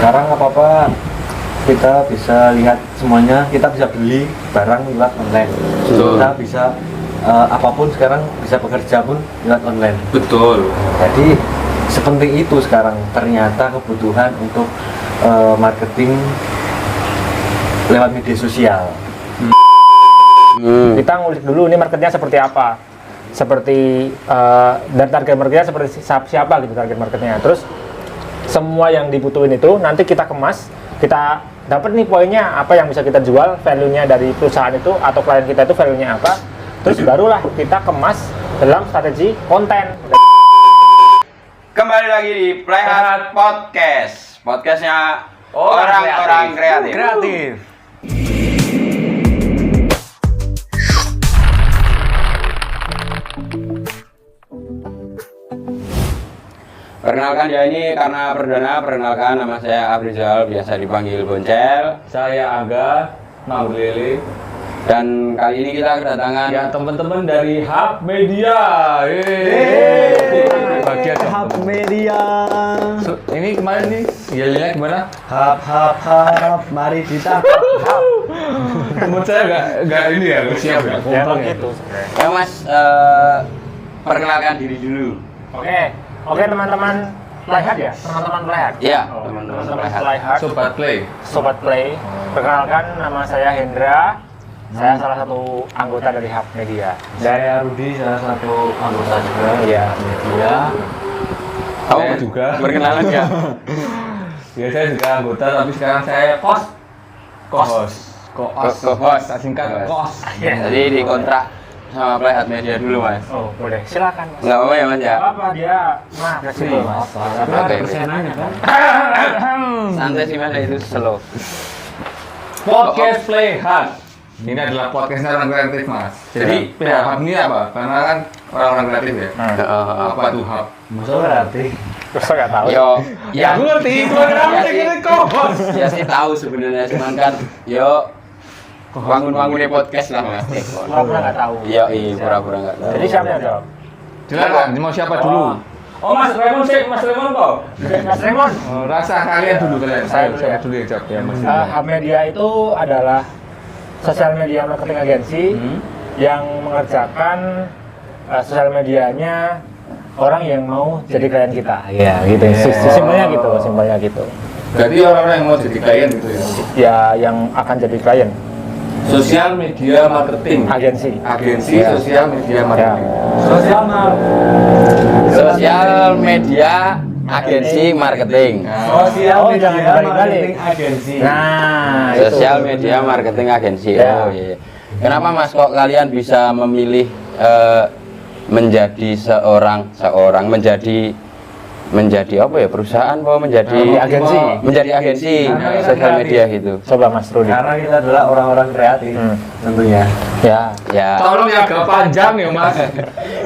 Sekarang apa-apa kita bisa lihat semuanya, kita bisa beli barang lewat online. Kita bisa apapun sekarang bisa bekerja pun lewat online. Betul. Jadi sepenting itu sekarang ternyata kebutuhan untuk marketing lewat media sosial. Kita ngulik dulu ini marketnya seperti apa, seperti dan target marketnya seperti siapa gitu target marketnya. Terus semua yang dibutuhin itu nanti kita kemas, kita dapat nih poinnya apa yang bisa kita jual, value-nya dari perusahaan itu atau klien kita itu value-nya apa. Terus barulah kita kemas dalam strategi konten. Kembali lagi di Playhat Podcast. Podcastnya orang-orang kreatif. Perkenalkan ya, ini karena perdana, perkenalkan nama saya Afrizal, biasa dipanggil Boncel. Saya Aga, Mang Lili. Dan kali ini kita kedatangan Ya teman-teman dari Hub Media. Bagian Hub Media. Ini kemarin nih, yelnya gimana? Hub, mari kita Menurut saya nggak ini ya, nggak siap ya. Ya begitu. ya Mas, perkenalkan diri dulu. Oke teman-teman Playhat ya, teman-teman Playhat. Iya, Oh, teman-teman teman-teman Playhat. Playhat. Sobat Play. Sobat Play. Perkenalkan nama saya Hendra. Saya salah satu anggota dari Hub Media. Saya Rudi, salah satu anggota juga Iya. media. Kamu Saya juga. Perkenalan ya. Ya saya juga anggota, tapi sekarang saya co-host. Co-host. Tak singkat kos. Jadi dikontrak sama Playhat Media dulu, Mas. Oh boleh, silakan Mas. Nggak apa-apa ya, Mas ya? Apa dia? Nah, fleksibel Mas. Karena ada Oke. persenannya kan. Santai sih, Mas, itu slow. Podcast Playhat. Ini adalah podcastnya orang kreatif, Mas. Jadi Hub ini apa? Karena kan orang-orang kreatif ya. Apa tuh Hub? Masa berarti Terus saya nggak tahu. Yo, ya, Aku ngerti, cuma kenapa saya kira co-host? ya sih tahu sebenarnya, cuman kan, yo, bangun-bangunnya podcast lah, Mas. Pura-pura nggak tahu. Iya, pura-pura nggak tahu. Jadi siapa yang jawab? Silakan, mau siapa dulu? Oh Mas Raymond sih, Mas Raymond kok. Mas Raymond. Oh, rasa kalian dulu kalian. Saya dulu Siapa ya. dulu yang jawab ya, Mas. Hub Media itu adalah sosial media marketing agency yang mengerjakan sosial medianya orang yang mau jadi klien kita. Iya, gitu. Simpelnya gitu. Jadi orang-orang yang mau jadi klien gitu ya. Ya, yang akan jadi klien Sosial media marketing. agensi. Agensi Ya. sosial media marketing. Sosial media agensi marketing. Oh, jangan dibalik-balik. agensi. Nah, Sosial itu. media marketing agensi. Ya. Oh iya. Kenapa Mas kok kalian bisa memilih menjadi menjadi apa ya, perusahaan apa menjadi agensi. menjadi agensi sosial media gitu. Coba Mas Rudi. Karena kita adalah orang-orang kreatif tentunya. Ya. Ya. Tolong yang agak panjang ya, Mas.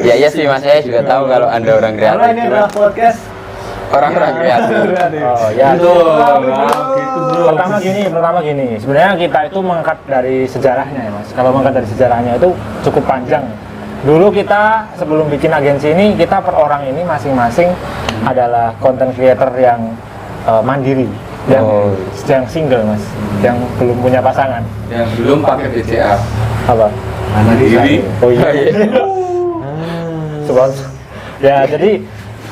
Ya iya sih Mas, saya juga tahu kalau Anda orang Karena kreatif. ini adalah podcast Orang-orang kreatif. Oh, ya. Gitu, gitu bro. Pertama gini. Sebenarnya kita itu mengangkat dari sejarahnya ya, Mas. Kalau mengangkat dari sejarahnya itu cukup panjang. Dulu kita sebelum bikin agensi ini, kita per orang ini masing-masing adalah content creator yang mandiri dan yang single, Mas, yang belum punya pasangan. Yang belum pakai BCA. Apa? Mandiri. Oh iya. Sponsor. Ya, jadi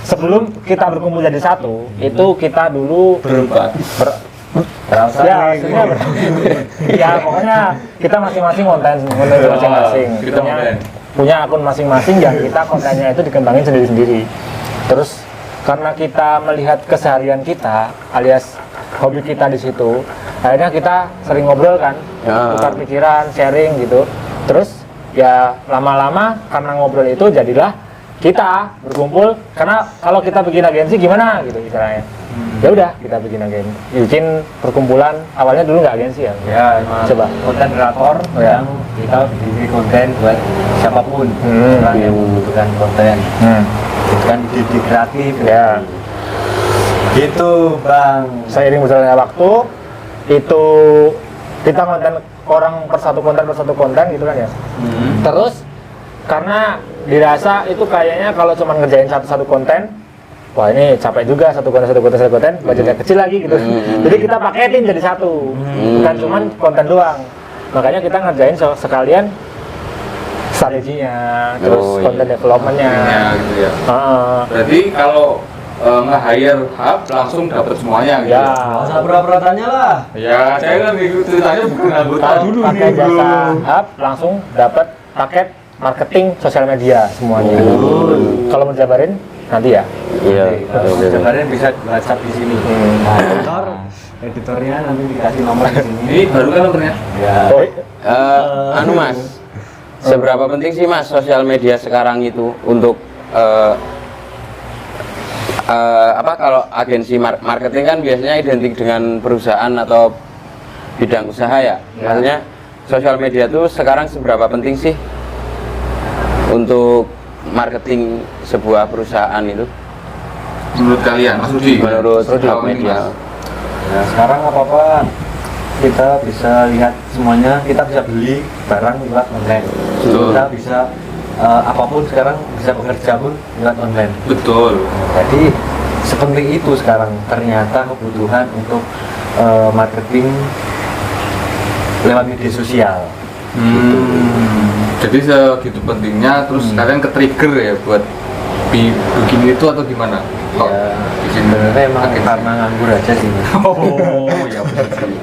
sebelum kita berkumpul jadi satu, itu kita dulu Berempat. ya, ya pokoknya kita masing-masing konten masing-masing. Kita konten. Punya akun masing-masing yang kita kontennya itu dikembangin sendiri-sendiri. Terus karena kita melihat keseharian kita alias hobi kita di situ, akhirnya kita sering ngobrol kan, tukar pikiran, sharing gitu. Terus ya lama-lama karena ngobrol itu jadilah kita berkumpul, karena kalau kita bikin agensi gimana gitu istilahnya. Ya udah kita bikin perkumpulan. Awalnya dulu nggak agensi ya. ya emang Coba. konten kreator Ya. yang kita bikin konten buat siapapun orang yang membutuhkan konten. Itu kan ide kreatif Ya. gitu Bang. Seiring berjalannya waktu itu kita konten orang per satu konten gitu kan ya. Terus karena dirasa itu kayaknya kalau cuma ngerjain satu konten wah ini capek juga satu konten, budgetnya kecil lagi gitu. Jadi kita paketin jadi satu, bukan cuman konten doang. Makanya kita ngerjain sekalian strateginya, terus konten developmentnya. Gitu ya. Berarti kalau nge-hire hub langsung dapat semuanya gitu. Ya, Nggak usah pura-pura tanya lah. Ya, saya kan ceritanya bukan anggota dulu nih pakai bro. jasa hub langsung dapat paket marketing sosial media semuanya. Kalau mau jabarin nanti ya. Iya. Sebenarnya bisa WhatsApp di sini. Nah, editornya nanti dikasih nomor di sini. Ini baru kan nomornya? Ya. Anu Mas, seberapa penting sih Mas sosial media sekarang itu untuk kalau agensi marketing kan biasanya identik dengan perusahaan atau bidang usaha ya. Maksudnya sosial media itu sekarang seberapa penting sih untuk marketing sebuah perusahaan itu? Menurut kalian, Mas Rudi? Menurut Sejauh ini, media. Mas. Nah, sekarang apa-apa kita bisa lihat semuanya, kita bisa beli barang lewat online. Betul. Kita bisa apapun sekarang bisa bekerja pun lewat online. Betul. Jadi sepenting itu sekarang ternyata kebutuhan untuk marketing lewat media sosial. Jadi segitu pentingnya, terus kalian ke-trigger ya buat bikin itu atau gimana? Kok Ya, bikin sebenarnya emang agensi? karena nganggur aja sih. Mas. Oh, ya benar sih.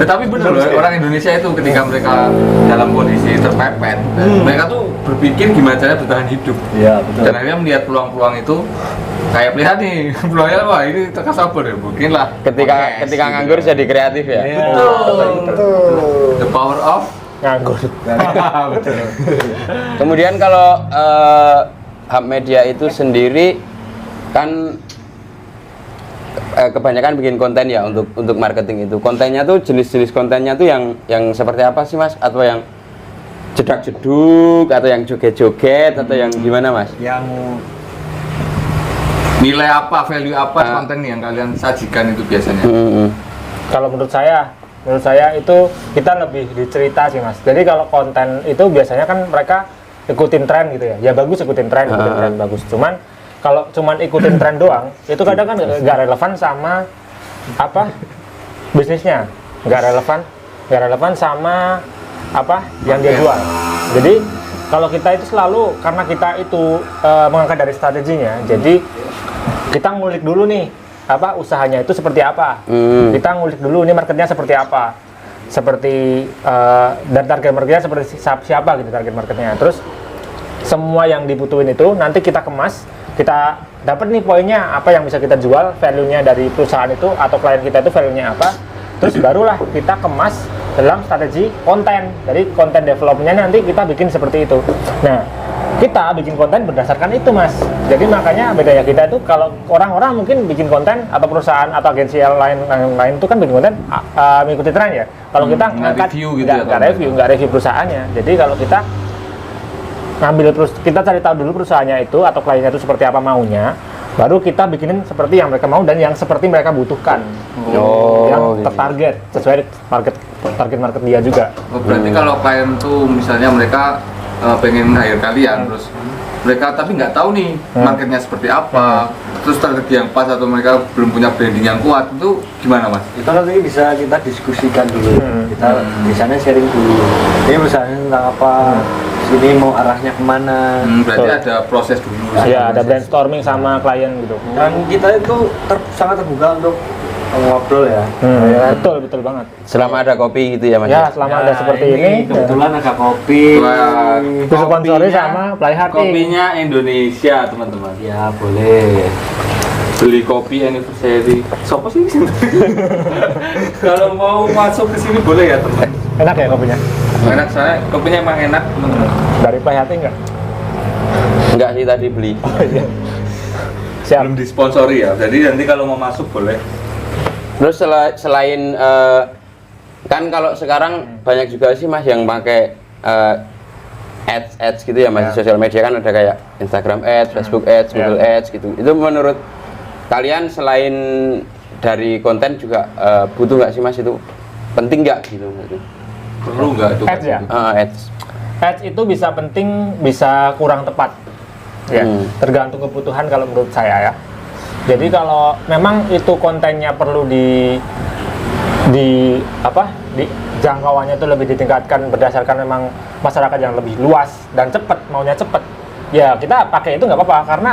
Tapi benar loh, orang Indonesia itu ketika mereka dalam kondisi terpepet, mereka tuh berpikir gimana caranya bertahan hidup. Iya, betul. Dan akhirnya melihat peluang-peluang itu, kayak lihat nih, peluangnya wah ini tekan sabar ya, mungkin lah. Ketika podcast, gitu nganggur kan. jadi kreatif ya. Iya. The power of Nganggur. betul. Kemudian kalau hub media itu sendiri kan kebanyakan bikin konten ya untuk marketing itu. Kontennya tuh jenis-jenis kontennya tuh yang seperti apa sih Mas? Atau yang jedak-jeduk atau yang joget-joget atau yang gimana Mas? Yang Nilai apa, value apa konten yang kalian sajikan itu biasanya? Kalau menurut saya itu kita lebih dicerita sih Mas. Jadi kalau konten itu biasanya kan mereka ikutin tren gitu ya. Ya bagus ikutin tren bagus. Cuman kalau cuman ikutin tren doang, itu kadang kan nggak relevan sama apa bisnisnya, nggak relevan sama apa yang dia jual. Jadi kalau kita itu selalu karena kita itu mengangkat dari strateginya, jadi kita ngulik dulu nih apa usahanya itu seperti apa. Kita ngulik dulu ini marketnya seperti apa, seperti dan target marketnya seperti siapa gitu target marketnya. Terus semua yang dibutuhin itu nanti kita kemas, kita dapat nih poinnya apa yang bisa kita jual, value-nya dari perusahaan itu atau klien kita itu value-nya apa. Terus barulah kita kemas dalam strategi konten. Jadi konten development-nya nanti kita bikin seperti itu. Nah, kita bikin konten berdasarkan itu Mas. Jadi makanya bedanya kita itu kalau orang-orang mungkin bikin konten atau perusahaan atau agensi yang lain itu kan bikin konten mengikuti tren ya. Kalau kita ngangkat review gitu ya, nggak review perusahaannya. Jadi kalau kita kita cari tahu dulu perusahaannya itu atau kliennya itu seperti apa maunya, baru kita bikinin seperti yang mereka mau dan yang seperti mereka butuhkan. Yang tertarget sesuai target market dia juga. Oh, berarti kalau klien tuh misalnya mereka pengen hire kalian, terus mereka tapi nggak tahu nih marketnya seperti apa, terus strategi yang pas atau mereka belum punya branding yang kuat, itu gimana Mas? itu nanti bisa kita diskusikan dulu. Kita biasanya sharing dulu. Ini perusahaannya tentang apa? Sini mau arahnya kemana? Berarti ada proses dulu. Ya, ada brainstorming sama klien gitu. Dan kita itu sangat terbuka untuk ngobrol ya. Betul banget. Selama ada kopi gitu ya Mas? Ya, selama ada seperti ini, kebetulan ada kopi. Wah, disponsori sama Play Hard. kopinya Indonesia teman-teman. Ya boleh. Beli kopi anniversary. Siapa sih? Kalau mau masuk ke sini boleh ya teman. Enak ya kopinya? Enak, saya kopinya emang enak teman-teman. Dari Play Hard enggak? Enggak sih tadi beli. Siap. Belum disponsori ya. Jadi nanti kalau mau masuk boleh. Terus selain kan kalau sekarang banyak juga sih Mas yang pakai ads gitu ya Mas, di sosial media kan ada kayak Instagram ads, Facebook ads, Google ads gitu. Itu menurut kalian selain dari konten juga butuh nggak sih Mas, itu penting nggak gitu? Perlu nggak itu? Ads ya? Ads. Ads itu bisa penting, bisa kurang tepat. Ya, tergantung kebutuhan kalau menurut saya ya. Jadi kalau memang itu kontennya perlu di jangkauannya itu lebih ditingkatkan berdasarkan memang masyarakat yang lebih luas dan cepat, maunya cepat. Ya kita pakai itu nggak apa-apa karena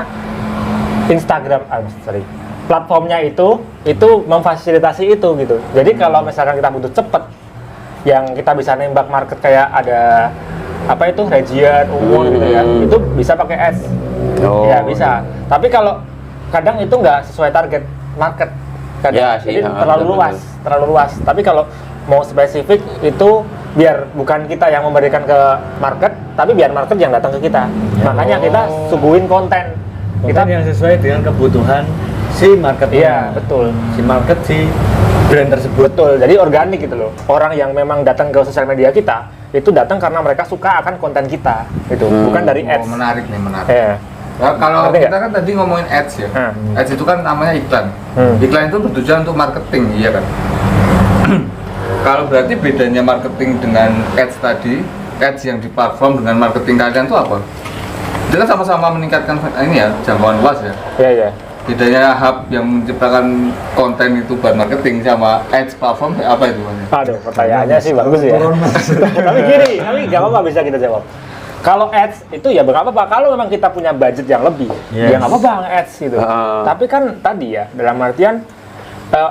Instagram, platformnya itu memfasilitasi itu gitu. Jadi kalau misalkan kita butuh cepet, yang kita bisa nembak market kayak ada apa itu region umur gitu ya, itu bisa pakai ads. Ya bisa. Tapi kalau kadang itu nggak sesuai target market, kadang jadi terlalu luas. Tapi kalau mau spesifik itu biar bukan kita yang memberikan ke market, tapi biar market yang datang ke kita. Makanya kita suguhin konten kita yang sesuai dengan kebutuhan si market. Iya, betul. Si market, si brand tersebut. Betul. Jadi organik gitu loh. Orang yang memang datang ke sosial media kita itu datang karena mereka suka akan konten kita, gitu. Bukan dari ads. Menarik nih, menarik. Iya. Nah, kalau Ngerti kita kan tadi ngomongin ads ya. Ads itu kan namanya iklan. Iklan itu bertujuan untuk marketing, iya kan? Kalau berarti bedanya marketing dengan ads tadi, ads yang di platform dengan marketing kalian itu apa? Itu kan sama-sama meningkatkan ini ya, jangkauan luas ya. Iya, iya. Bedanya hub yang menciptakan konten itu buat marketing sama ads platform apa itu Mas? Aduh, pertanyaannya sih bagus ya. Tapi nggak apa-apa bisa kita jawab. Kalau ads itu ya nggak apa-apa. Kalau memang kita punya budget yang lebih, ya nggak apa-apa ads gitu. Tapi kan tadi ya, dalam artian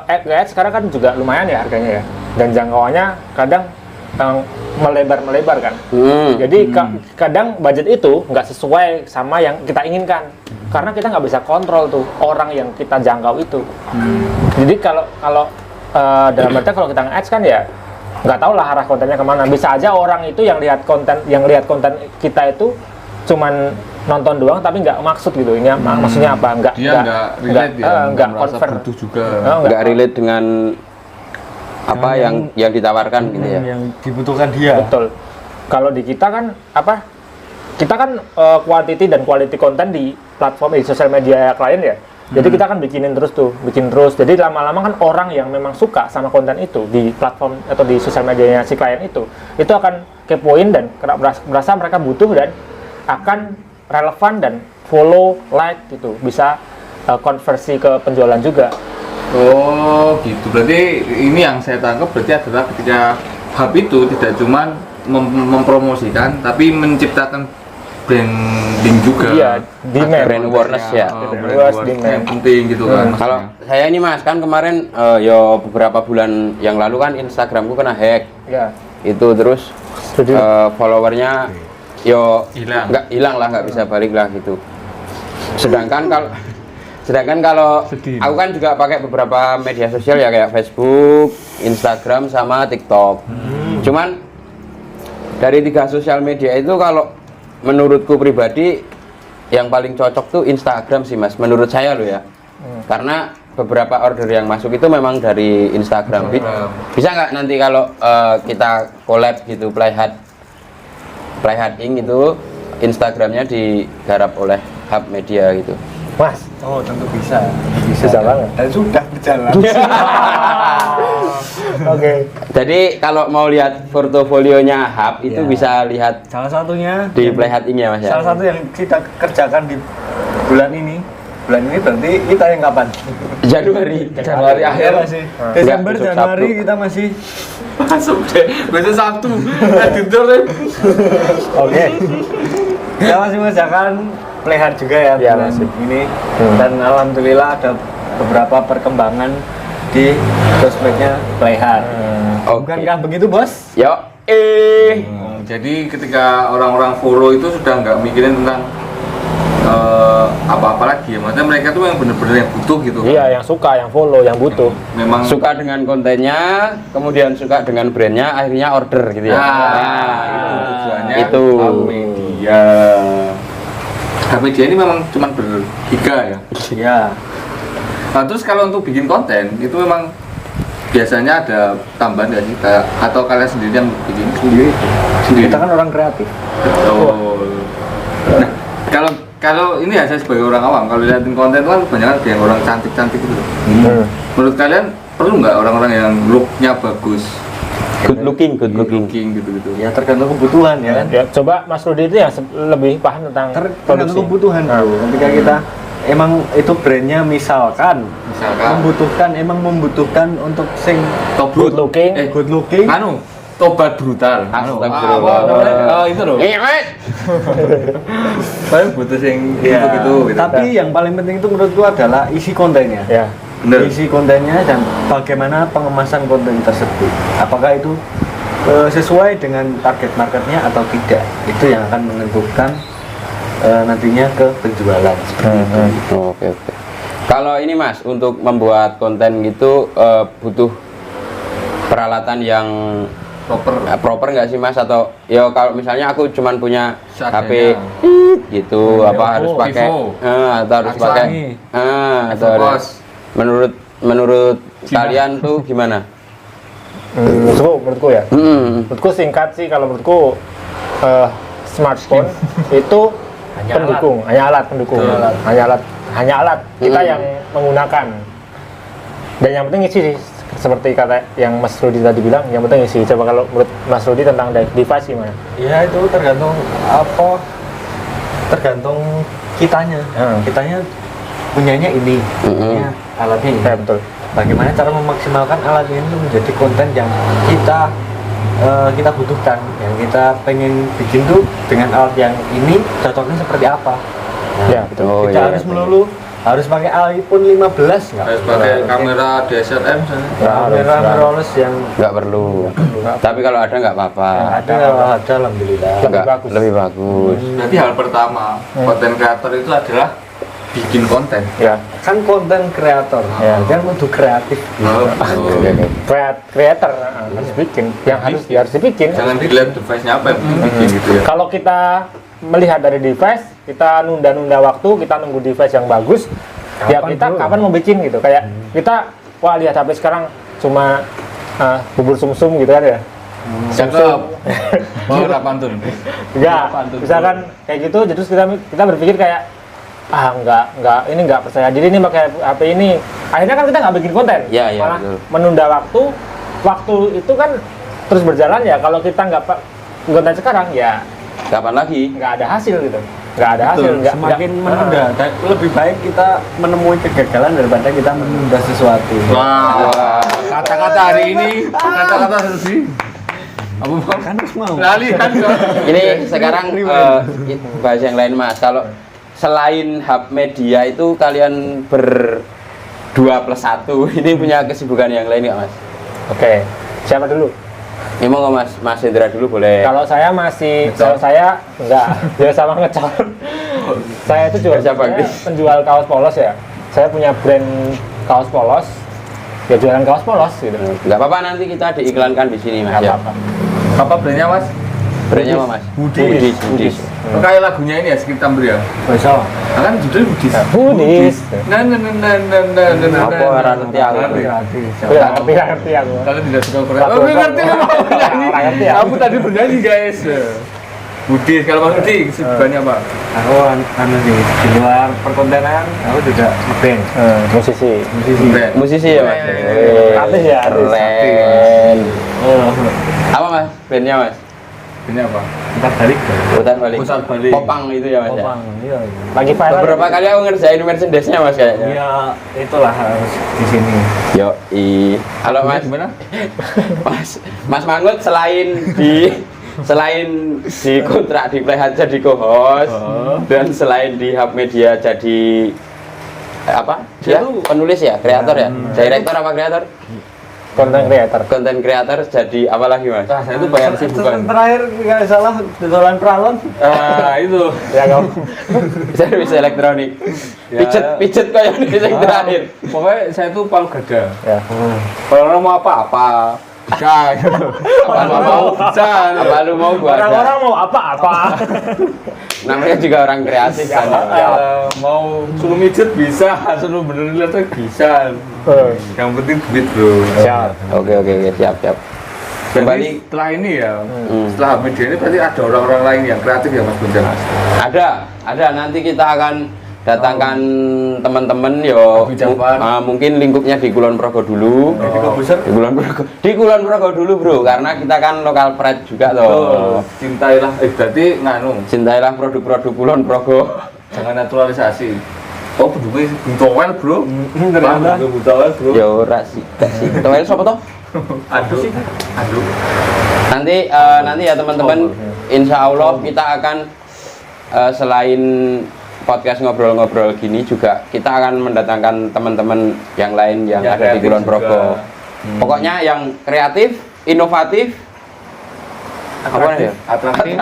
ads sekarang kan juga lumayan ya harganya ya. Dan jangkauannya kadang melebar kan. Jadi kadang budget itu nggak sesuai sama yang kita inginkan. Karena kita nggak bisa kontrol tuh orang yang kita jangkau itu. Jadi kalau dalam artian kalau kita nge-ads kan ya nggak tahu lah arah kontennya kemana. Bisa aja orang itu yang lihat konten kita itu cuman nonton doang tapi nggak maksud gitu. Ini maksudnya apa? Nggak convert juga. Nggak relate dengan apa yang ditawarkan gitu ya. Yang dibutuhkan dia. Betul. Kalau di kita kan kita kan quantity dan quality konten di platform di sosial media klien ya. Jadi kita kan bikin terus. Jadi lama-lama kan orang yang memang suka sama konten itu di platform atau di sosial medianya si klien itu akan kepoin dan berasa mereka butuh dan akan relevan dan follow, like gitu. Bisa konversi ke penjualan juga. Oh gitu, berarti ini yang saya tangkap berarti adalah ketika hub itu tidak cuma mempromosikan tapi menciptakan branding juga. Iya, demand. Brand awareness ya. Demand. Yang penting gitu kan. Kalau saya ini Mas kan kemarin beberapa bulan yang lalu kan Instagramku kena hack. Ya. Itu terus followernya hilang lah, nggak bisa balik lah gitu. Sedangkan kalau aku kan juga pakai beberapa media sosial ya kayak Facebook, Instagram sama TikTok. Cuman dari 3 sosial media itu kalau menurutku pribadi yang paling cocok tuh Instagram sih Mas, menurut saya loh ya. Karena beberapa order yang masuk itu memang dari Instagram. Bisa nggak nanti kalau kita collab gitu Playhard Inc itu Instagramnya digarap oleh Hub Media gitu. Mas, Oh, tentu bisa. Bisa banget. Dan sudah berjalan. Oke. Jadi kalau mau lihat portofolionya Hub itu bisa lihat Salah satunya di Playhard Inc ya Mas ya. salah satu yang kita kerjakan di bulan ini. Bulan ini berarti kita yang kapan? Januari akhir masih. Desember, besok Januari Sabtu. kita masih Masuk deh, besok Sabtu. Tidur Oke. kita masih mengerjakan Playhard juga ya, Ya, bulan masih. ini. Dan alhamdulillah ada beberapa perkembangan di sosmednya Playhard. Oke. Bukankah begitu, Bos? Yo, Jadi ketika orang-orang follow itu sudah nggak mikirin tentang apa-apa lagi ya, maksudnya mereka tuh yang bener-bener yang butuh gitu. Iya, yang suka, yang follow, yang butuh. Memang suka dengan kontennya, kemudian suka dengan brandnya, akhirnya order gitu ya. itu tujuannya. Itu. Hub Media. Hub Media ini memang cuma bertiga ya. Iya. Nah, terus kalau untuk bikin konten itu memang biasanya ada tambahan dari kita atau kalian sendiri yang bikin Sendiri. sendiri. Kita kan orang kreatif. Betul. Nah, kalau ini ya saya sebagai orang awam, kalau liatin konten itu kan kebanyakan yang orang cantik-cantik gitu. Menurut kalian perlu nggak orang-orang yang looknya bagus, Good looking. gitu-gitu? Ya tergantung kebutuhan ya kan. Ya, coba Mas Rudi itu yang lebih paham tentang Tergantung produksi. kebutuhan bro. Ketika kita emang itu brandnya misalkan membutuhkan untuk sing good looking. good looking. Anu, tobat brutal. Astagfirullah. Itu loh. Iya, Mas. Saya butuh sing Ya, gitu. tapi yang paling penting itu menurutku adalah isi kontennya. Ya. Bener. Isi kontennya dan bagaimana pengemasan konten tersebut. Apakah itu sesuai dengan target marketnya atau tidak? Itu yang akan menentukan nantinya ke penjualan seperti itu. Oke. Kalau ini Mas, untuk membuat konten gitu butuh peralatan yang proper nggak sih Mas? Atau ya kalau misalnya aku cuman punya HP gitu, apa harus pakai atau harus pakai atau menurut kalian tuh gimana? Menurutku ya. Menurutku singkat sih, kalau menurutku smartphone itu pendukung, hanya alat pendukung, hanya alat kita yang menggunakan. Dan yang penting isi sih, seperti kata yang Mas Rudi tadi bilang, yang penting isi. Coba kalau menurut Mas Rudi tentang device gimana? Ya itu tergantung kitanya. Kitanya punyanya ini, punya alatnya ini. Ya, betul. Bagaimana cara memaksimalkan alat ini menjadi konten yang kita butuhkan, yang kita pengen bikin tuh dengan alat yang ini cocoknya seperti apa. Ya, betul. Kita harus melulu harus pakai iPhone 15 nggak? Harus pakai kamera DSLM misalnya. Kamera mirrorless yang Nggak perlu. Tapi kalau ada nggak apa-apa. ada alhamdulillah. Lebih bagus. Berarti hal pertama konten kreator itu adalah bikin konten. Ya. Kan konten kreator, kan untuk kreatif. Creator harus bikin, yang harus dibikin. Jangan dilihat device-nya apa yang penting bikin gitu ya. Kalau kita melihat dari device, kita nunda-nunda waktu, kita nunggu device yang bagus, ya kita kapan mau bikin gitu. Kayak kita, wah lihat HP sekarang cuma bubur sumsum gitu kan ya. Cakep. Mau berapa tuh? Enggak, misalkan kayak gitu, jadi kita berpikir kayak ini nggak percaya diri nih pakai HP ini. Akhirnya kan kita nggak bikin konten, malah betul. menunda waktu itu kan terus berjalan ya. Kalau kita nggak konten sekarang ya Kapan lagi? nggak ada hasil gitu, nggak ada hasil. Semakin menunda, dan lebih baik kita menemui kegagalan daripada kita menunda sesuatu. Wah, kata-kata hari ini, kata-kata sih. Apa kan mau? Lali kan. Ini sekarang bahas yang lain Mas. Kalau selain hub media itu kalian berdua plus satu ini punya kesibukan yang lain nggak Mas? Oke, siapa dulu? Ini mau Mas Hendra dulu boleh. Kalau saya enggak biasa banget ngecor. Saya itu juga penjual kaos polos ya. Saya punya brand kaos polos. Ya jualan kaos polos gitu. Nggak apa-apa, nanti kita diiklankan di sini Mas. Nggak Ya. apa-apa. Apa brandnya Mas? Brandnya apa Mas? Budis. Kayak lagunya ini ya, Skip Tambri ya. Bisa. Kan judulnya Budis. Budis. Nah. Apa ngerti aku? Nggak ngerti aku. Kalian tidak suka Korea. Oh, ngerti kan mau nyanyi. Ngerti ya. Aku tadi bernyanyi guys. Budis, kalau Mas Budi kesibukannya apa? Aku di luar perkontenan, aku juga band. Musisi. Musisi ya Mas? Artis ya, artis. Keren. Apa Mas? Bandnya Mas? Ini apa? Putar balik. Putar balik. Popang itu ya Mas ya? Popang, iya. Lagi viral. Beberapa kali aku ngerjain merchandise-nya Mas kayaknya. Ya, itulah harus di sini. Halo Mas. Gimana? Mas Mangut selain di kontrak di Playhat jadi co-host dan selain di hub media jadi apa? Dia penulis ya, kreator ya? Direktur apa kreator? Konten kreator jadi apa lagi Mas? Nah, saya tuh banyak kesibukan. Terakhir nggak salah jualan pralon. Itu. Ya kamu. Servis elektronik. Pijet kayak ini yang terakhir. Pokoknya saya tuh palu gada. Ya. Kalau orang mau apa-apa. Bisa gitu. Apa lu mau gua ada? Orang-orang mau apa-apa. Namanya juga orang kreatif kan. Mau suruh mijet bisa, suruh benerin laptop bisa. Yang penting duit bro. Siap. Oke, siap. Kembali setelah ini ya, setelah media ini pasti ada orang-orang lain yang kreatif ya Mas Bunjan. Ada nanti kita akan datangkan teman-teman mungkin lingkupnya di Kulon Progo dulu. Di Kulon Progo dulu bro, karena kita kan lokal pride juga loh. Cintailah berarti Cintailah produk-produk Kulon Progo. jangan naturalisasi. Oh, bentuknya butowel, bro. Ternyata. Butowel, bro. Ya ora sih, gak sih. Toel sapa toh? Aduh. Aduh. Nanti ya teman-teman, insya Allah kita akan selain podcast ngobrol-ngobrol gini juga kita akan mendatangkan teman-teman yang lain yang Ya, ada di kreatif Kulon Progo. juga. Pokoknya yang kreatif, inovatif, apa ya? Atraktif,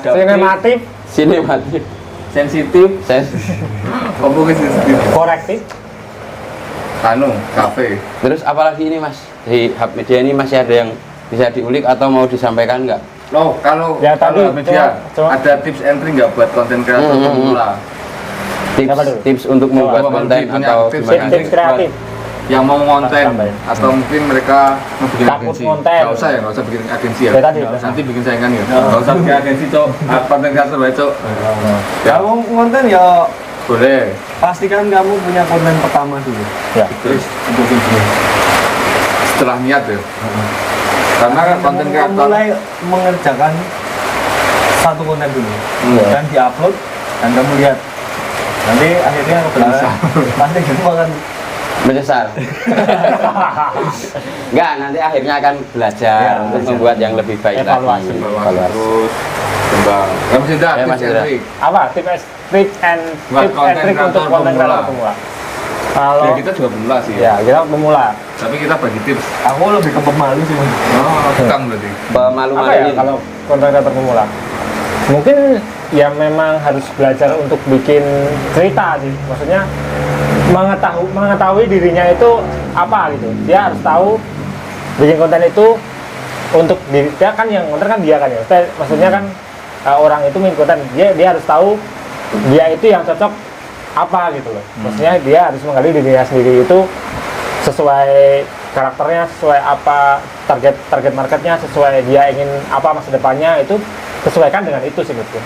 Sinematif, sinematif, sensitif, ngomongin sensitif. korektif. Kafe. Terus apalagi ini Mas, di Hub Media ini masih ada yang bisa diulik atau mau disampaikan nggak? Loh, kalau Ya, tadi media cuma- ada tips entry nggak buat konten kreator pemula Apa dulu? Tips untuk membuat Coba, konten punya atau tips gimana? Tips kreatif. yang mau ngonten Tambahin. atau mungkin mereka mau bikin Takut agensi? konten. Nggak usah ya, nggak usah bikin agensi ya. Ya, tadi. Nanti bikin saingan ya. Nggak usah bikin agensi, Cok. Konten kreator bae, Cok. Ya, Kamu konten ya boleh. pastikan kamu punya konten pertama dulu. Ya. Terus untuk ini setelah niat ya. Karena kan konten Kamu kreator mulai mengerjakan satu konten dulu dan diupload dan kamu lihat nanti akhirnya kebenaran pasti kamu akan Menyesal. Enggak, nanti akhirnya akan belajar Ya, untuk belajar. membuat yang lebih baik Evaluasi. lagi. terus kembang. Kamu sudah Ya, Mas tips and Indra. trick. Apa tips and Buat tips and konten trick untuk kreator konten pemula. kreator pemula? Kalau Ya kita juga pemula sih. ya kita pemula. Tapi kita bagi tips. aku lebih ke pemalu sih Mas. Oh, tukang berarti. Apa ya Pemalu-maluin. kalau konten kreator pemula? Mungkin ya memang harus belajar untuk bikin cerita sih. Maksudnya mengetahui dirinya itu apa gitu. Dia harus tahu bikin konten itu untuk diri dia kan, yang konten kan dia kan ya. Maksudnya kan orang itu bikin konten, dia harus tahu dia itu yang cocok apa gitu loh. Maksudnya dia harus menggali dirinya sendiri itu sesuai karakternya, sesuai apa target marketnya, sesuai dia ingin apa masa depannya, itu sesuaikan dengan itu sih menurutku.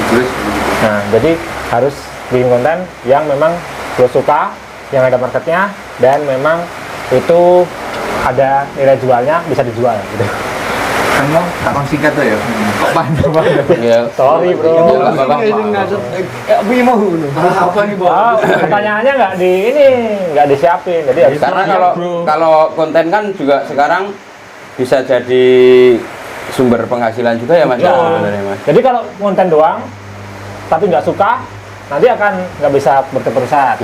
Terus Nah, jadi harus bikin konten yang memang lo suka, yang ada marketnya, dan memang itu ada nilai jualnya, bisa dijual gitu. kamu takon singkat tuh ya. Kok panjang banget. Ya. Sorry bro. Ya, nggak apa-apa. Aku mau ngono. Apa nih, Bos? Pertanyaannya nggak disiapin, jadi harus Karena kalau konten kan juga sekarang bisa jadi sumber penghasilan juga ya Mas. Ya. Sebenarnya, Mas. Jadi kalau konten doang, tapi nggak suka, nanti akan nggak bisa berketerusan.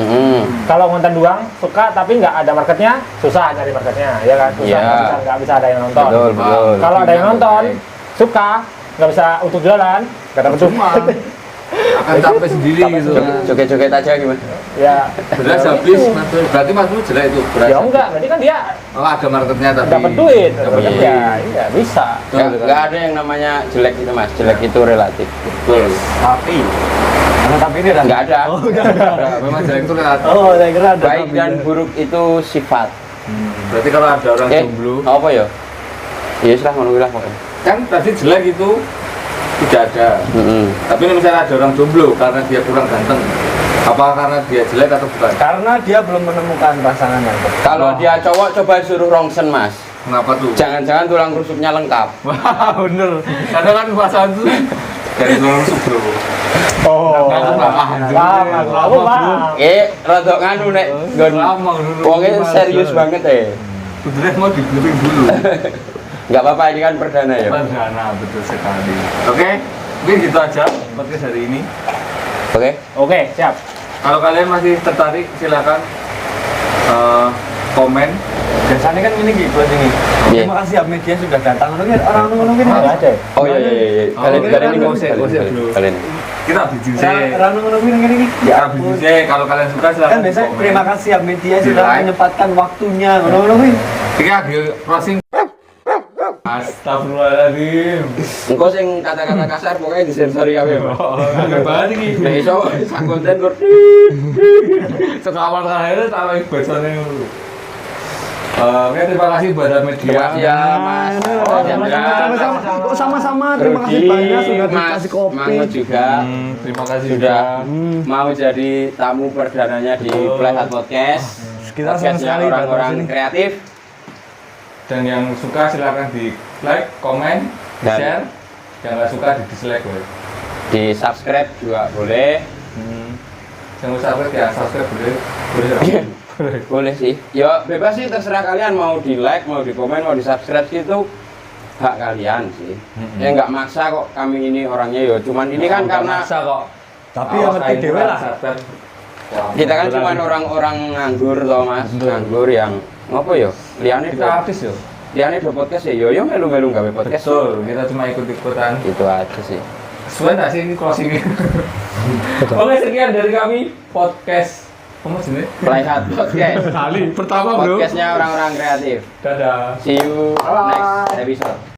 Kalau konten doang suka tapi nggak ada marketnya, susah nyari marketnya, ya kan? Susah, Iya. nggak bisa ada yang nonton. Betul, betul. Kalau ada yang nonton, suka, nggak bisa untuk jualan, nggak dapat Cuma duit. akan capek sendiri gitu. Joget-joget aja gimana? Ya, Beras habis, Mas Bro. Berarti Mas Bro jelek itu beras. ya enggak, berarti kan dia Oh, ada marketnya tapi dapat duit, Dapat dapat duit. ya, iya bisa. Nggak ada yang namanya jelek itu Mas. Jelek itu relatif. Betul. Tapi karena tapi ini ada. Nggak ada. Nah, memang jelek itu relatif. Oh, saya kira ada. Baik dan buruk itu sifat. Berarti kalau ada orang jomblo, Apa ya? Ya sudah menunggulah pokoknya. kan tadi jelek itu tidak ada. Tapi ini misalnya ada orang jomblo karena dia kurang ganteng, apa karena dia jelek atau bukan? Karena dia belum menemukan pasangan yang tepat. Kalau dia cowok coba suruh rongsen Mas. Kenapa tuh? Jangan-jangan tulang rusuknya lengkap. Wah, bener. Karena kan pasangan tuh dari tulang rusuk, Bro. Oh, Paham, aku paham. Rodok nganu nek nggon Lama dulu. wonge serius banget Sebenarnya mau di-briefing dulu. Enggak apa-apa ini kan perdana ya. Perdana, betul sekali. Oke, mungkin gitu aja podcast hari ini. Oke. Oke, siap. Kalau kalian masih tertarik, silakan komen. Biasanya kan ini gitu ini. Iya. Terima kasih Hub Media sudah datang. Orang nunggu Nggak ada. Oh iya iya. Oh, Kalian oke, kalian ini kosek, bro. kalian. Kita bikin sih. Orang nunggu ini. Kita bikin sih. Kalau kalian suka silakan Kan biasanya komen. terima kasih Hub Media Di sudah like. menyempatkan waktunya. Nunggu. Kita lagi closing. Astagfirullahaladzim. Engko sing kata-kata kasar pokoknya disensori kabeh. Agak banget ini. Nek iso sak konten kok. Sekawal terakhir tak bahasanya dulu. Oke, terima kasih buat media. Terima kasih ya Mas. Sama-sama. Terima kasih banyak sudah dikasih kopi. Mangut juga. Terima kasih Sudah mau jadi tamu perdananya di Playhat Podcast. Kita senang Podcastnya sekali orang-orang datang ke sini. kreatif. Dan yang suka silakan di like, komen, di Dan- share. Yang nggak suka di dislike boleh. Di subscribe juga boleh. yang mau subscribe ya subscribe boleh Boleh sih. Ya bebas sih, terserah kalian mau di like, mau di komen, mau di subscribe itu hak kalian sih. Ya nggak maksa kok kami ini orangnya yo. Cuman ini kan karena maksa kok. Tapi yang ngerti dewe lah. kita kan cuma orang-orang nganggur toh Mas, nganggur yang ngopo yo. Liane do Artis yo. liane do podcast ya yo melu-melu gawe podcast. Betul, kita cuma ikut-ikutan. Itu aja sih. Sesuai nggak sih ini closingnya? Oke, sekian dari kami podcast. Kamu sini? Playhat Podcast. Kali pertama bro. Podcastnya orang-orang kreatif. Dadah. See you next episode.